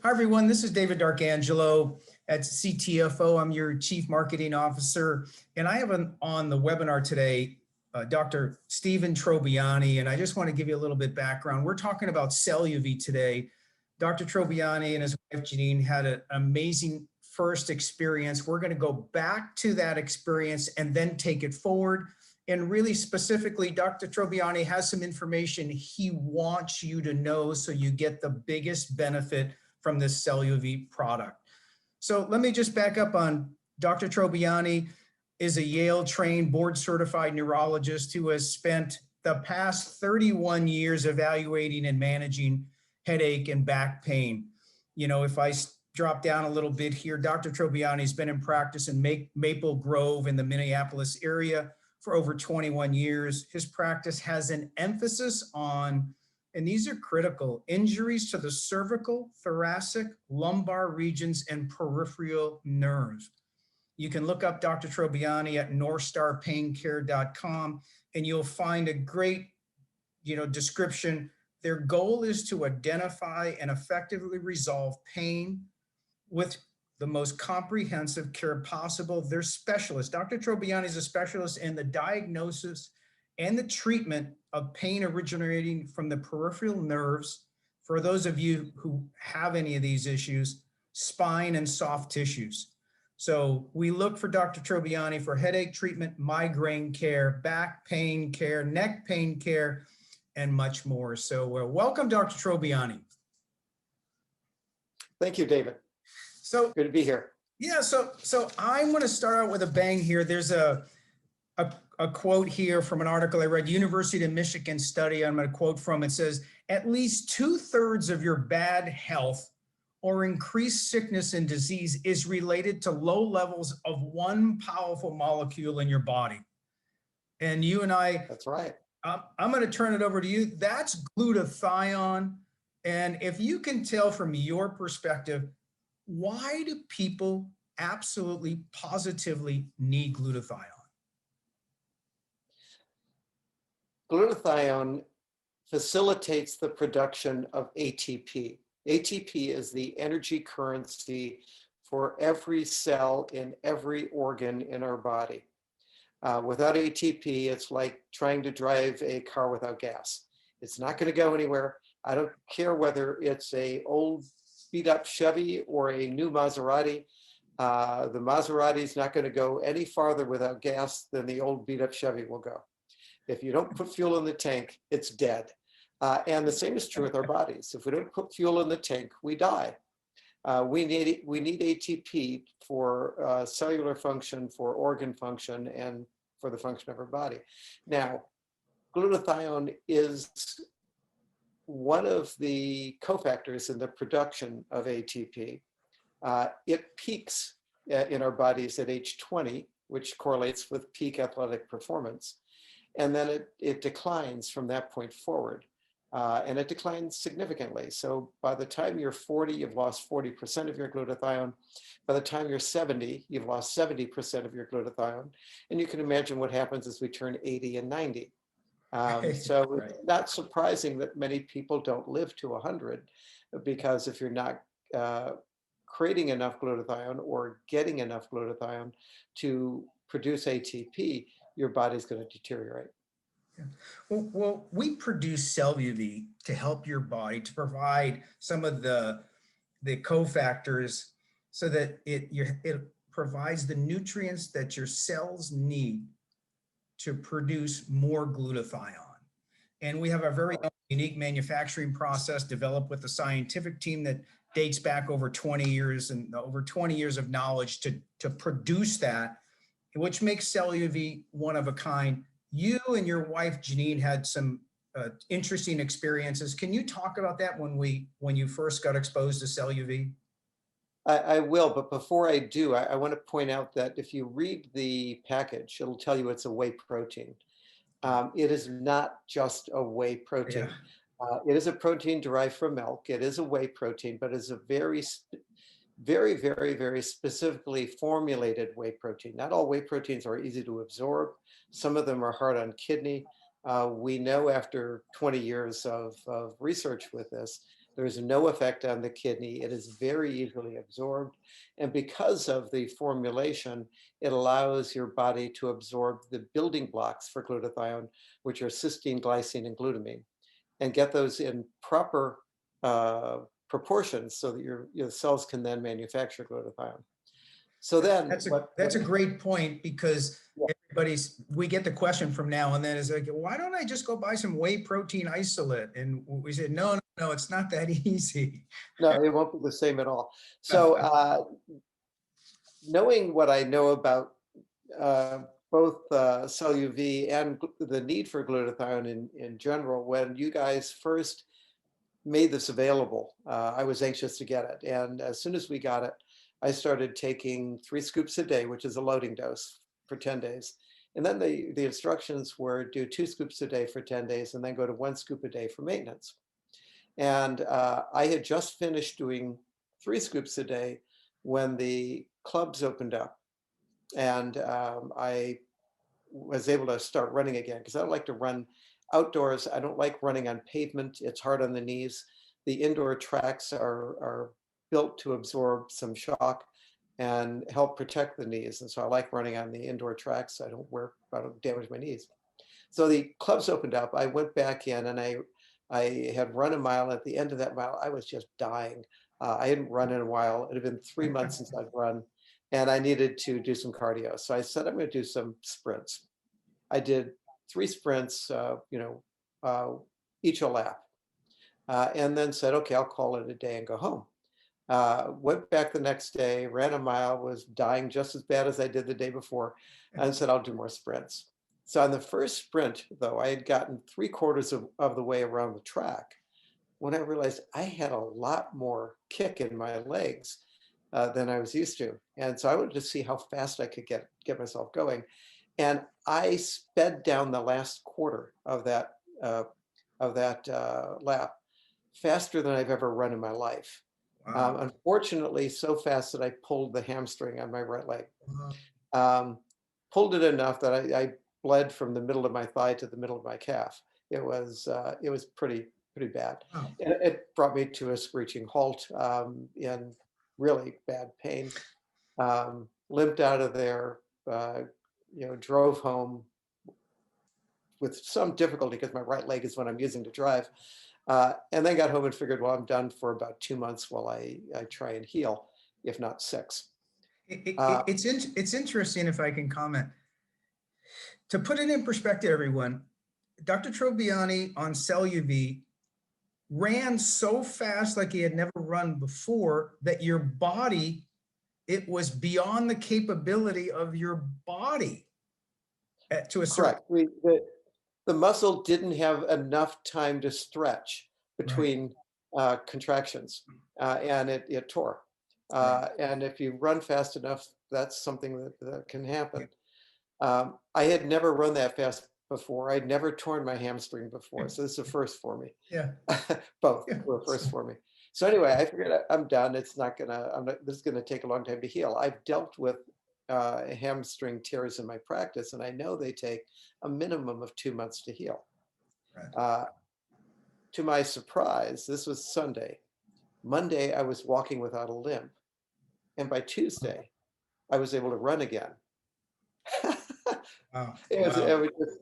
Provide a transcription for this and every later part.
Hi, everyone. This is David D'Arcangelo at CTFO. I'm your Chief Marketing Officer, and I have on the webinar today Dr. Stephen Trobiani, and I just want to give you a little bit background. We're talking about Celluvie today. Dr. Trobiani and his wife Janine had an amazing first experience. We're going to go back to that experience and then take it forward. And really specifically, Dr. Trobiani has some information he wants you to know so you get the biggest benefit from this Celluvie product. So let me just back up on Dr. Trobiani is a Yale-trained, board-certified neurologist who has spent the past 31 years evaluating and managing headache and back pain. You know, if I drop down a little bit here, Dr. Trobiani has been in practice in Maple Grove in the Minneapolis area for over 21 years. His practice has an emphasis on, and these are critical, injuries to the cervical, thoracic, lumbar regions, and peripheral nerves. You can look up Dr. Trobiani at northstarpaincare.com and you'll find a great, description. Their goal is to identify and effectively resolve pain with the most comprehensive care possible. They're specialists. Dr. Trobiani is a specialist in the diagnosis and the treatment of pain originating from the peripheral nerves. For those of you who have any of these issues, spine and soft tissues. So we look for Dr. Trobiani for headache treatment, migraine care, back pain care, neck pain care, and much more. So welcome, Dr. Trobiani. Thank you, David. So good to be here. Yeah, so I'm going to start out with a bang here. There's a quote here from an article I read, University of Michigan study I'm going to quote from. It says, at least 2/3 of your bad health or increased sickness and disease is related to low levels of one powerful molecule in your body. And you and I, that's right. I'm going to turn it over to you. That's glutathione. And if you can tell from your perspective, why do people absolutely positively need glutathione? Glutathione facilitates the production of ATP. ATP is the energy currency for every cell in every organ in our body. Without ATP, it's like trying to drive a car without gas. It's not going to go anywhere. I don't care whether it's an old beat up Chevy or a new Maserati. The Maserati is not going to go any farther without gas than the old beat up Chevy will go. If you don't put fuel in the tank, it's dead. And the same is true with our bodies. If we don't put fuel in the tank, we die. We need ATP for cellular function, for organ function, and for the function of our body. Now, glutathione is one of the cofactors in the production of ATP. It peaks in our bodies at age 20, which correlates with peak athletic performance. And then it declines from that point forward. And it declines significantly. So by the time you're 40, you've lost 40% of your glutathione. By the time you're 70, you've lost 70% of your glutathione. And you can imagine what happens as we turn 80 and 90. So Right. It's not surprising that many people don't live to 100, because if you're not creating enough glutathione or getting enough glutathione to produce ATP, your body's going to deteriorate. Yeah. Well, we produce Celluvie to help your body, to provide some of the cofactors so that it provides the nutrients that your cells need to produce more glutathione. And we have a very unique manufacturing process developed with a scientific team that dates back over 20 years and over 20 years of knowledge to produce that, which makes Celluvie one of a kind. You and your wife, Janine, had some interesting experiences. Can you talk about that when you first got exposed to Celluvie? I will, but before I do, I want to point out that if you read the package, it'll tell you it's a whey protein. It is not just a whey protein. Yeah. It is a protein derived from milk. It is a whey protein, but it's a very, very specifically formulated whey protein. Not all whey proteins are easy to absorb. Some of them are hard on kidney. We know after 20 years of research with this There is no effect on the kidney. It is very easily absorbed. And because of the formulation, it allows your body to absorb the building blocks for glutathione, which are cysteine, glycine, and glutamine, and get those in proper proportions so that your cells can then manufacture glutathione. So then That's a great point, because we get the question from now and then is like, why don't I just go buy some whey protein isolate? And we said, no, it's not that easy. No, it won't be the same at all. So knowing what I know about both Celluvie and the need for glutathione in general, when you guys first made this available, I was anxious to get it. And as soon as we got it, I started taking 3 scoops a day, which is a loading dose for 10 days. And then the instructions were do 2 scoops a day for 10 days and then go to 1 scoop a day for maintenance. And I had just finished doing 3 scoops a day when the clubs opened up. And I was able to start running again, because I don't like to run outdoors. I don't like running on pavement. It's hard on the knees. The indoor tracks are built to absorb some shock and help protect the knees. And so I like running on the indoor tracks. I don't damage my knees. So the clubs opened up. I went back in and I had run a mile. At the end of that mile, I was just dying. I hadn't run in a while. It had been 3 months since I'd run, and I needed to do some cardio. So I said, I'm going to do some sprints. I did 3 sprints, each a lap, and then said, okay, I'll call it a day and go home. Went back the next day, ran a mile, was dying just as bad as I did the day before, and said, I'll do more sprints. So on the first sprint, though, I had gotten 3/4 of the way around the track when I realized I had a lot more kick in my legs than I was used to. And so I wanted to see how fast I could get myself going. And I sped down the last quarter of that lap faster than I've ever run in my life. Wow. Unfortunately, so fast that I pulled the hamstring on my right leg. Wow. Pulled it enough that I bled from the middle of my thigh to the middle of my calf. It was pretty bad. Wow. And it brought me to a screeching halt in really bad pain. Limped out of there, drove home with some difficulty because my right leg is what I'm using to drive. And then got home and figured, well, I'm done for about 2 months while I try and heal, if not 6. It's interesting, if I can comment. To put it in perspective, everyone, Dr. Trobiani on Celluvie ran so fast like he had never run before that your body, it was beyond the capability of your body to a certain. Correct. The muscle didn't have enough time to stretch between contractions, and it tore. And if you run fast enough, that's something that can happen. I had never run that fast before. I'd never torn my hamstring before, so this is a first for me. Yeah. Both were first for me. So anyway, I figured I'm done. This is gonna take a long time to heal. I've dealt with hamstring tears in my practice, and I know they take a minimum of 2 months to heal. Right. To my surprise, this was Sunday. Monday, I was walking without a limp, and by Tuesday, I was able to run again. Wow. It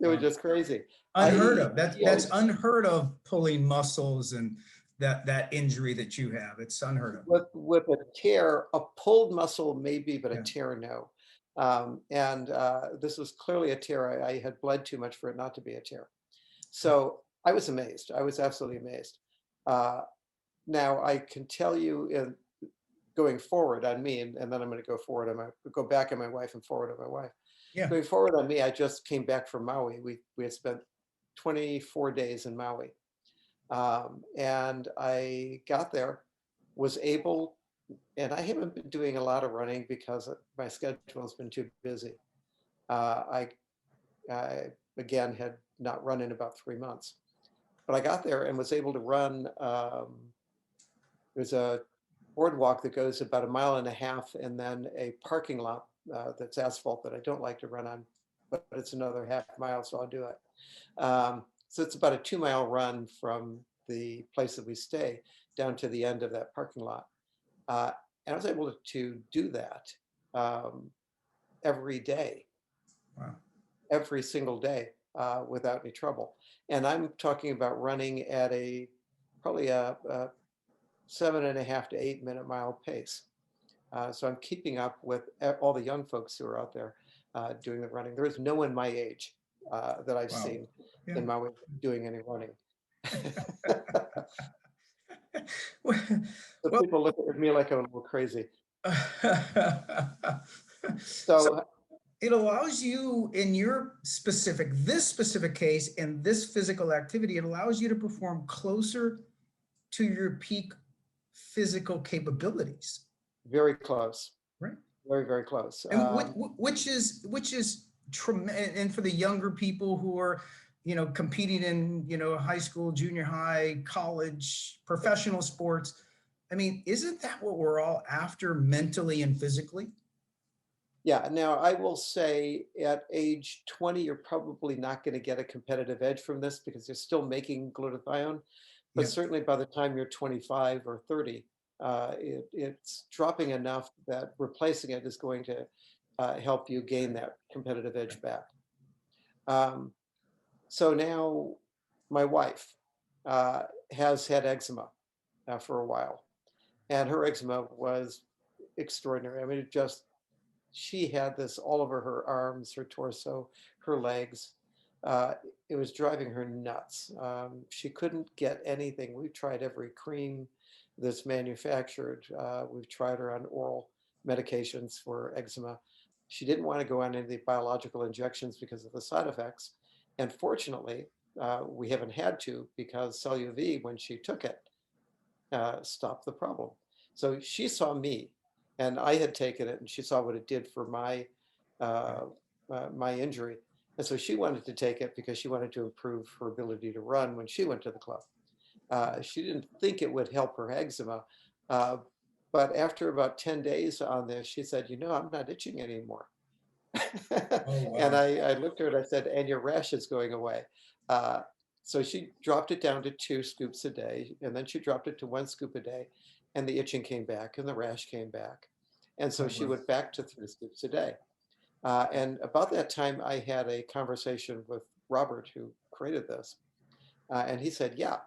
was just crazy. Unheard of. That's unheard of, pulling muscles and that injury that you have. It's unheard of. With a tear, a pulled muscle maybe, but a tear, no. And this was clearly a tear. I had bled too much for it not to be a tear. So I was amazed. I was absolutely amazed. Now I can tell you, going forward on me, and then I'm going to go back on my wife and forward on my wife. Yeah. Going forward on me, I just came back from Maui. We had spent 24 days in Maui. And I got there, was able, and I haven't been doing a lot of running because my schedule has been too busy. I again had not run in about 3 months, but I got there and was able to run. There's a boardwalk that goes about 1.5 miles, and then a parking lot that's asphalt that I don't like to run on, but it's another 1/2 mile, so I'll do it. So it's about a 2-mile run from the place that we stay down to the end of that parking lot. And I was able to do that every day, Wow. every single day, without any trouble. And I'm talking about running at probably a 7.5 to 8 minute mile pace. So I'm keeping up with all the young folks who are out there doing the running. There is no one my age that I've Wow. seen Yeah. in my way doing any running. So Well, people look at me like I'm a little crazy. so So it allows you in this specific case and this physical activity, it allows you to perform closer to your peak physical capabilities, very close, right? very, very close. And which is tremendous. And for the younger people who are, competing in, high school, junior high, college, professional sports, I mean, isn't that what we're all after mentally and physically? Yeah, now I will say at age 20, you're probably not going to get a competitive edge from this because you're still making glutathione. But Yeah. certainly by the time you're 25 or 30, it's dropping enough that replacing it is going to help you gain that competitive edge back. So now my wife has had eczema for a while, and her eczema was extraordinary. I mean, she had this all over her arms, her torso, her legs. It was driving her nuts. She couldn't get anything. We've tried every cream that's manufactured. We've tried her on oral medications for eczema. She didn't want to go on any of the biological injections because of the side effects. And fortunately, we haven't had to because Celluvie, when she took it, stopped the problem. So she saw me, and I had taken it, and she saw what it did for my my injury. And so she wanted to take it because she wanted to improve her ability to run when she went to the club. She didn't think it would help her eczema, but after about 10 days on this, she said, I'm not itching anymore. Oh, And wow. I looked at her and I said, and your rash is going away. So she dropped it down to 2 scoops a day, and then she dropped it to 1 scoop a day, and the itching came back and the rash came back. And so Oh, she wow. went back to 3 scoops a day. And about that time, I had a conversation with Robert, who created this. And he said, yeah,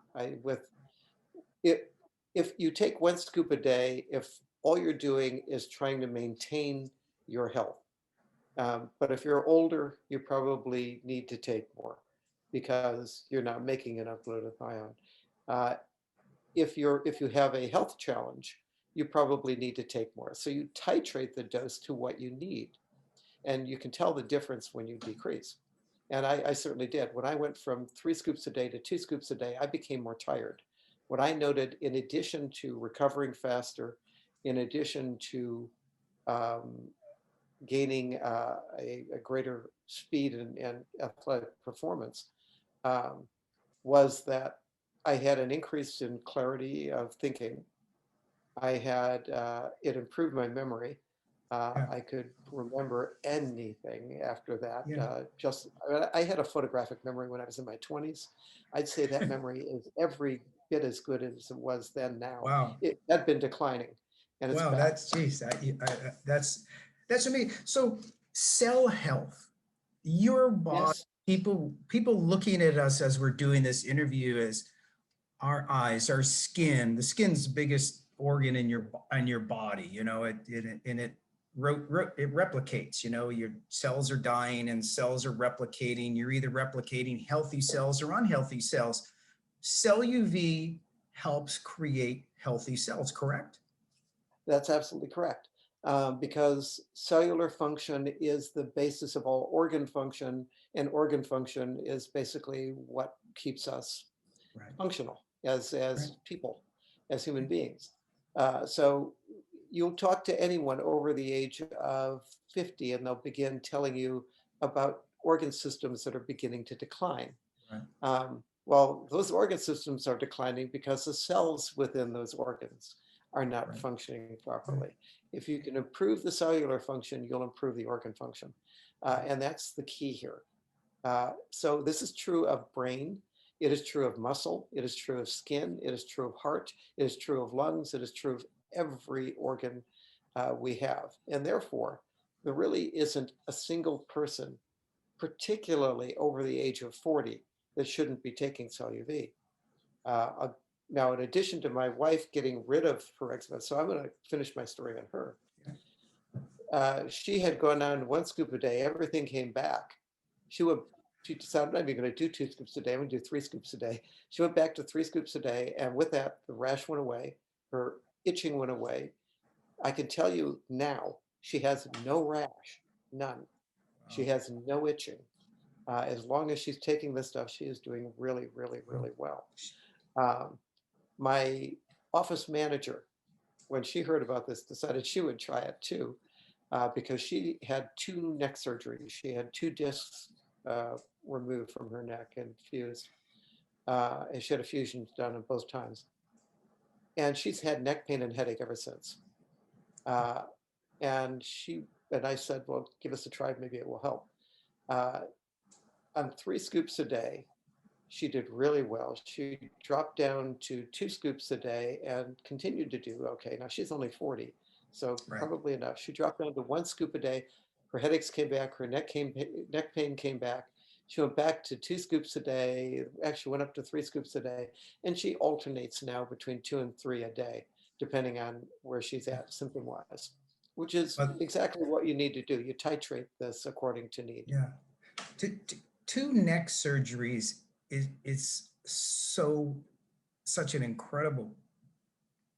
if you take 1 scoop a day, if all you're doing is trying to maintain your health, but if you're older, you probably need to take more because you're not making enough glutathione. Uh, if you have a health challenge, you probably need to take more. So you titrate the dose to what you need, and you can tell the difference when you decrease. And I certainly did. When I went from 3 scoops a day to 2 scoops a day, I became more tired. What I noted, in addition to recovering faster, in addition to um, gaining a greater speed and athletic performance, um, was that I had an increase in clarity of thinking. I had, it improved my memory. Yeah. I could remember anything after that. Yeah. I had a photographic memory when I was in my 20s. I'd say that memory is every bit as good as it was then now. Wow. It had been declining, and it's Wow. back. That's amazing. So cell health, your body, Yes. people looking at us as we're doing this interview as our eyes, our skin. The skin's the biggest organ in your body. It replicates. Your cells are dying and cells are replicating. You're either replicating healthy cells or unhealthy cells. Celluvie helps create healthy cells. Correct? That's absolutely correct. Because cellular function is the basis of all organ function, and organ function is basically what keeps us Right. functional Right. as people, as human beings. So you'll talk to anyone over the age of 50, and they'll begin telling you about organ systems that are beginning to decline. Right. Well, those organ systems are declining because the cells within those organs are not Right. functioning properly. If you can improve the cellular function, you'll improve the organ function. And that's the key here. So this is true of brain. It is true of muscle. It is true of skin. It is true of heart. It is true of lungs. It is true of every organ we have. And therefore, there really isn't a single person, particularly over the age of 40, that shouldn't be taking Celluvie. Now, in addition to my wife getting rid of her eczema, so I'm going to finish my story on her. She had gone on 1 scoop a day. Everything came back. She decided, I'm not even going to do 2 scoops a day. I'm going to do 3 scoops a day. She went back to 3 scoops a day. And with that, the rash went away. Her itching went away. I can tell you now, she has no rash, none. She has no itching. As long as she's taking this stuff, she is doing really, really, really well. My office manager, when she heard about this, decided she would try it too, because she had 2 neck surgeries. She had 2 discs removed from her neck and fused. And she had a fusion done on both times. And she's had neck pain and headache ever since. And I said, well, give us a try, maybe it will help. On 3 scoops a day, she did really well. She dropped down to 2 scoops a day and continued to do okay. Now she's only 40, so probably enough. She dropped down to 1 scoop a day. Her headaches came back. Her neck pain came back. She went back to 2 scoops a day. Actually went up to 3 scoops a day. And she alternates now between 2 and 3 a day, depending on where she's at symptom-wise, which is exactly what you need to do. You titrate this according to need. Yeah. 2 neck surgeries is such an incredible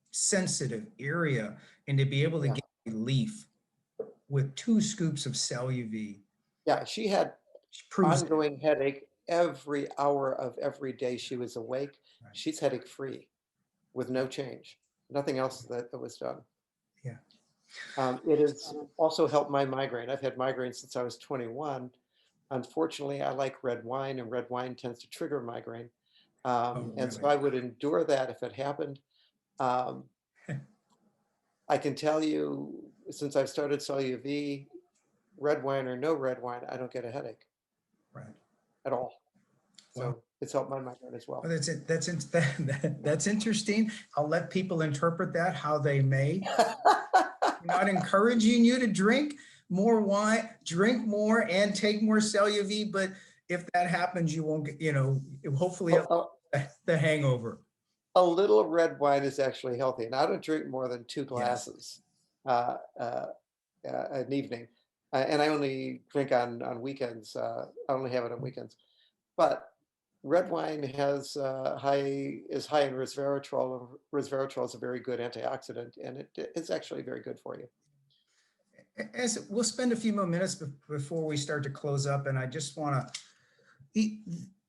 sensitive area, and to be able to get relief with 2 scoops of Celluvie. Yeah, she had ongoing headache every hour of every day she was awake. She's headache free with no change, nothing else that was done. Yeah. It has also helped my migraine. I've had migraine since I was 21. Unfortunately, I like red wine, and red wine tends to trigger migraine. And so I would endure that if it happened. I can tell you, since I've started Celluvie, red wine or no red wine, I don't get a headache at all. So it's helped my migraine as well. That's interesting. I'll let people interpret that how they may. I'm not encouraging you to drink more wine, drink more and take more Celluvie, but if that happens, you won't get, hopefully the hangover. A little red wine is actually healthy, and I don't drink more than 2 glasses an evening. And I only drink on weekends. I only have it on weekends. But red wine is high in resveratrol. Resveratrol is a very good antioxidant, and it's actually very good for you. As we'll spend a few more minutes before we start to close up, and I just want to,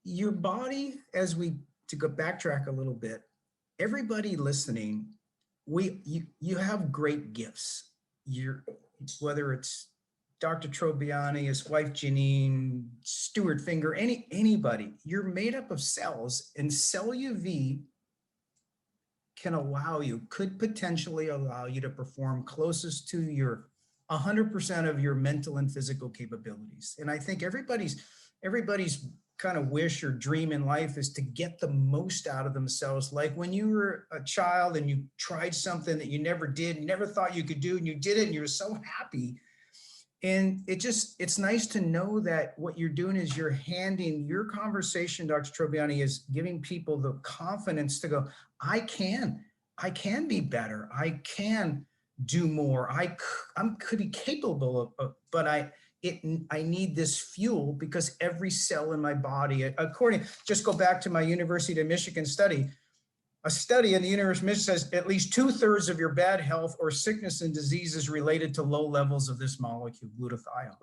your body, to go backtrack a little bit, everybody listening, you have great gifts. Whether it's Dr. Trobiani, his wife Janine, Stuart Finger, anybody, you're made up of cells, and Celluvie could potentially allow you to perform closest to your 100% of your mental and physical capabilities. And I think everybody's kind of wish or dream in life is to get the most out of themselves. Like when you were a child and you tried something that you never did, you never thought you could do, and you did it and you're so happy. And it's nice to know that what you're doing is you're handing your conversation, Dr. Trobiani, is giving people the confidence to go, I can be better. I can do more. I could be capable of, but I need this fuel, because every cell in my body, just go back to my University of Michigan study. A study in the University of Michigan says at least 2/3 of your bad health or sickness and disease is related to low levels of this molecule, glutathione.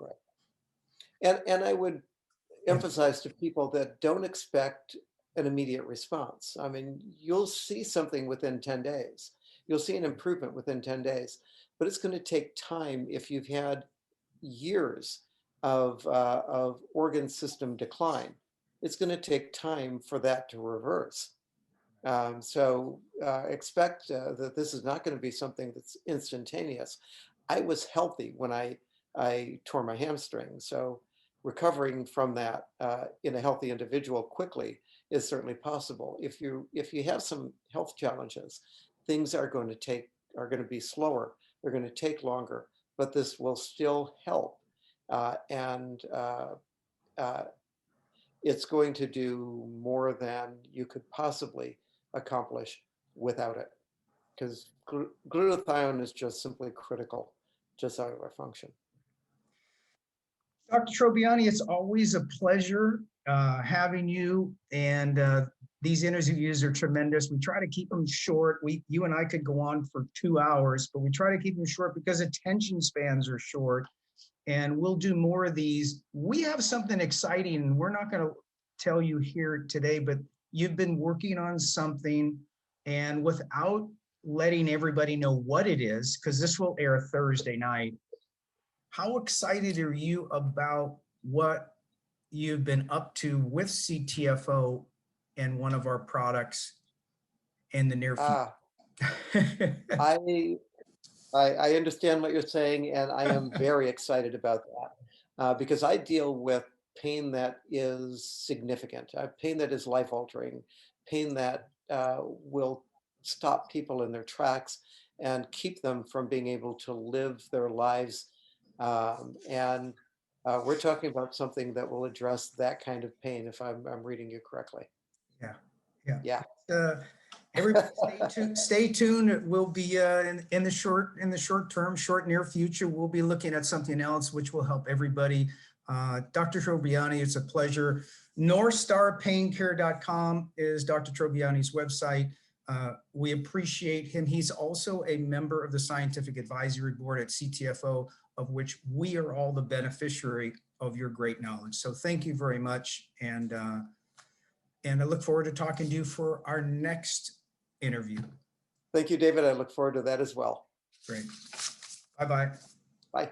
Right. And I would emphasize to people that don't expect an immediate response. I mean, you'll see something within 10 days. You'll see an improvement within 10 days, but it's going to take time if you've had years of organ system decline. It's going to take time for that to reverse. So expect that this is not going to be something that's instantaneous. I was healthy when I tore my hamstring. So recovering from that in a healthy individual quickly is certainly possible. If you have some health challenges, things are going to be slower. They're going to take longer, but this will still help, and it's going to do more than you could possibly accomplish without it, because glutathione is just simply critical to cellular function. Dr. Trobiani, it's always a pleasure having you, and these interviews are tremendous. We try to keep them short. You and I could go on for 2 hours, but we try to keep them short because attention spans are short, and we'll do more of these. We have something exciting, and we're not going to tell you here today, but you've been working on something, and without letting everybody know what it is, because this will air Thursday night, how excited are you about what you've been up to with CTFO and one of our products in the near future? I understand what you're saying, and I am very excited about that because I deal with pain that is significant, pain that is life-altering, pain that will stop people in their tracks and keep them from being able to live their lives. And we're talking about something that will address that kind of pain, if I'm reading you correctly. Yeah. Yeah. Everybody stay tuned. It will be in the short term, near future, we'll be looking at something else which will help everybody. Dr. Trobiani, it's a pleasure. NorthstarPainCare.com is Dr. Trobiani's website. We appreciate him. He's also a member of the Scientific Advisory Board at CTFO, of which we are all the beneficiary of your great knowledge. So thank you very much. And I look forward to talking to you for our next interview. Thank you, David. I look forward to that as well. Great. Bye-bye. Bye.